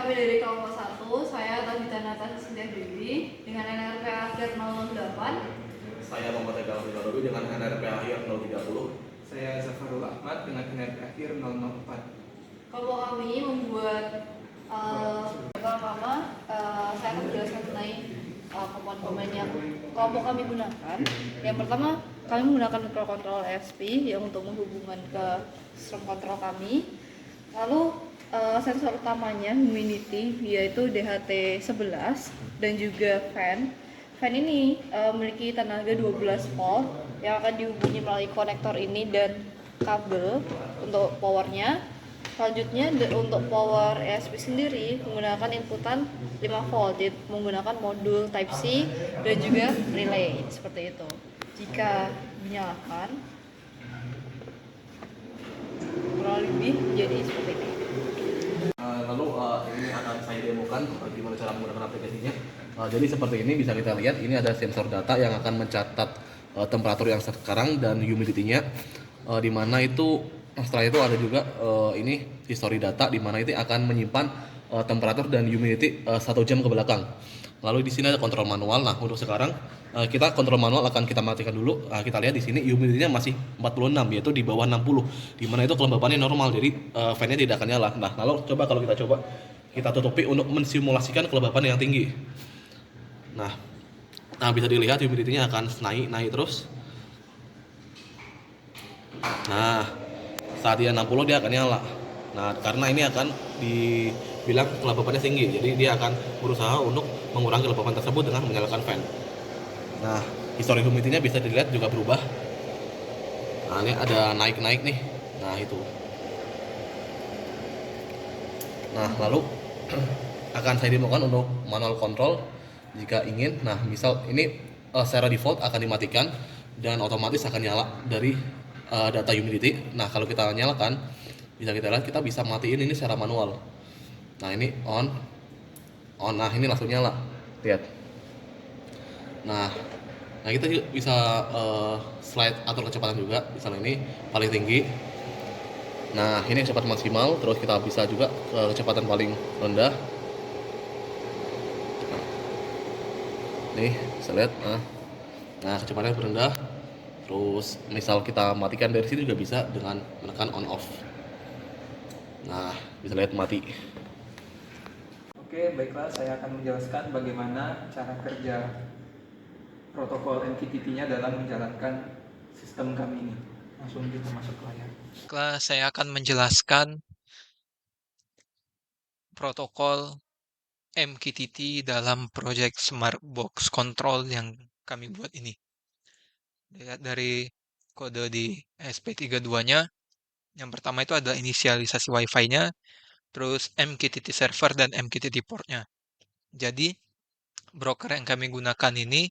kami dari kelompok 1, saya Tabita Natasha Sintia Dewi dengan NRP akhir 008. Saya Muhammad Eka Lafi dengan NRP akhir 030. Saya Zafarul Ahmad dengan NRP akhir 004. Kelompok kami membuat pertama saya akan menjelaskan mengenai komponen yang kelompok kami gunakan. Yang pertama, kami menggunakan microcontroller ESP yang untuk menghubungkan ke sistem kontrol kami. Lalu sensor utamanya humidity yaitu DHT11 dan juga fan. Fan ini memiliki tenaga 12 volt yang akan dihubungi melalui konektor ini dan kabel untuk powernya. Selanjutnya untuk power ESP sendiri menggunakan inputan 5 volt, jadi menggunakan modul Type C dan juga relay seperti itu. Jika dinyalakan, kurang lebih jadi seperti ini. Lalu ini akan saya demokan bagaimana cara menggunakan aplikasinya. Jadi seperti ini bisa kita lihat, ini ada sensor data yang akan mencatat temperatur yang sekarang dan humidity-nya, di mana itu setelah itu ada juga ini history data di mana itu akan menyimpan temperatur dan humidity 1 jam ke belakang. Lalu di sini ada kontrol manual. Nah, untuk sekarang kita kontrol manual akan kita matikan dulu. Kita lihat di sini humidity-nya masih 46, yaitu di bawah 60. Di mana itu kelembabannya normal, jadi fan-nya tidak akan nyala. Nah, lalu kalau kita coba kita tutupi untuk mensimulasikan kelembaban yang tinggi. Nah, bisa dilihat humidity-nya akan naik terus. Nah, saat dia 60 dia akan nyala. Nah, karena ini akan dibilang kelembabannya tinggi, jadi dia akan berusaha untuk mengurangi kelembaban tersebut dengan menyalakan fan. Nah, histori humidity-nya bisa dilihat juga berubah. Nah, ini ada naik-naik nih. Nah, itu. Nah, lalu akan saya demokan untuk manual control jika ingin. Nah, misal ini secara default akan dimatikan dan otomatis akan nyala dari data humidity. Nah, kalau kita nyalakan, bisa kita lihat kita bisa matiin ini secara manual. Nah, ini on. Nah, ini langsung nyala. Lihat. Nah, kita bisa slide atur kecepatan juga. Misalnya ini paling tinggi. Nah, ini kecepatan maksimal. Terus kita bisa juga kecepatan paling rendah. Nih, bisa lihat. Nah, kecepatannya rendah. Terus misal kita matikan dari sini juga bisa dengan menekan on off. Nah, bisa lihat mati. Oke, baiklah, saya akan menjelaskan bagaimana cara kerja protokol MQTT-nya dalam menjalankan sistem kami ini. Langsung kita masuk ke layar. Baiklah, saya akan menjelaskan protokol MQTT dalam proyek Smart Box Control yang kami buat ini. Lihat dari kode di SP32-nya, yang pertama itu adalah inisialisasi Wi-Fi-nya, terus MQTT server dan MQTT port-nya. Jadi, broker yang kami gunakan ini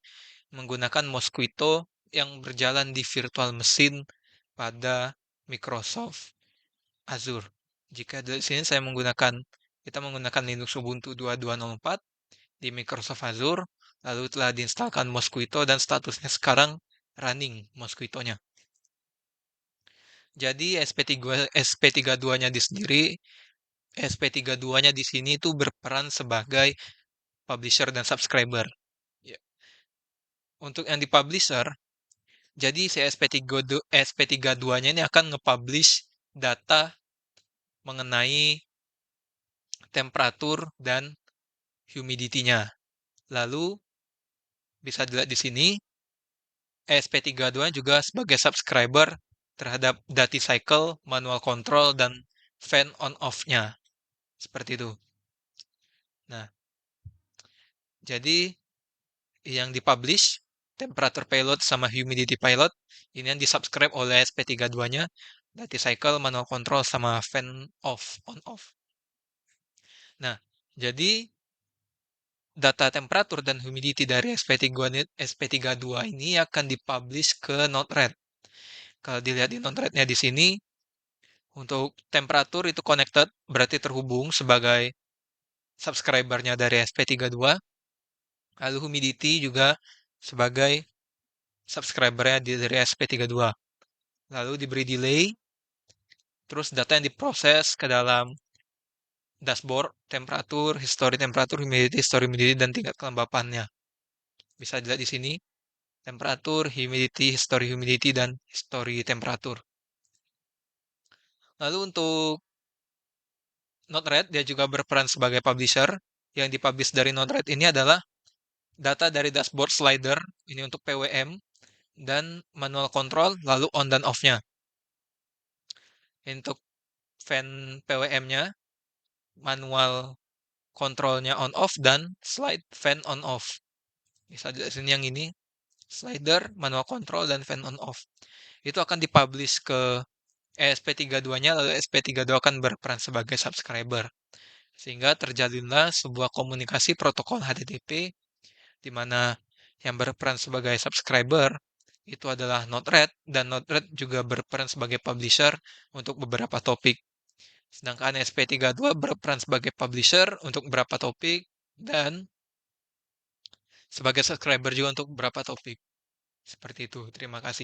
menggunakan Mosquito yang berjalan di virtual machine pada Microsoft Azure. Jika di sini kita menggunakan Linux Ubuntu 2204 di Microsoft Azure, lalu telah diinstalkan Mosquito dan statusnya sekarang running Mosquito-nya. Jadi SP32-nya SP32-nya di sini itu berperan sebagai publisher dan subscriber. Ya. Untuk yang di publisher, jadi si SP32-nya ini akan nge-publish data mengenai temperatur dan humidity-nya. Lalu bisa dilihat di sini ESP32 juga sebagai subscriber terhadap dati cycle, manual control, dan fan on off-nya. Seperti itu. Nah, jadi yang dipublish, temperature pilot sama humidity pilot, ini yang disubscribe oleh SP32-nya, dati cycle, manual control, sama fan off, on off. Nah, jadi data temperatur dan humidity dari SP32 ini akan dipublish ke Node-RED. Kalau dilihat di Node-RED-nya di sini, untuk temperatur itu connected, berarti terhubung sebagai subscribernya dari SP32. Lalu humidity juga sebagai subscribernya dari SP32. Lalu diberi delay, terus data yang diproses ke dalam dashboard, temperatur, history humidity, dan tingkat kelembapannya. Bisa dilihat di sini, temperatur, history humidity, dan history temperatur. Lalu untuk Node-RED, dia juga berperan sebagai publisher. Yang dipublish dari Node-RED ini adalah data dari dashboard slider, ini untuk PWM, dan manual control, lalu on dan off-nya. Untuk fan PWM-nya, manual kontrolnya on off, dan slide fan on off. Bisa dilihat sini yang ini, slider, manual control, dan fan on off. Itu akan dipublish ke ESP32-nya, lalu ESP32 akan berperan sebagai subscriber. Sehingga terjalinlah sebuah komunikasi protokol HTTP di mana yang berperan sebagai subscriber itu adalah Node-RED, dan Node-RED juga berperan sebagai publisher untuk beberapa topik. Sedangkan ESP32 berperan sebagai publisher untuk beberapa topik dan sebagai subscriber juga untuk beberapa topik. Seperti itu. Terima kasih.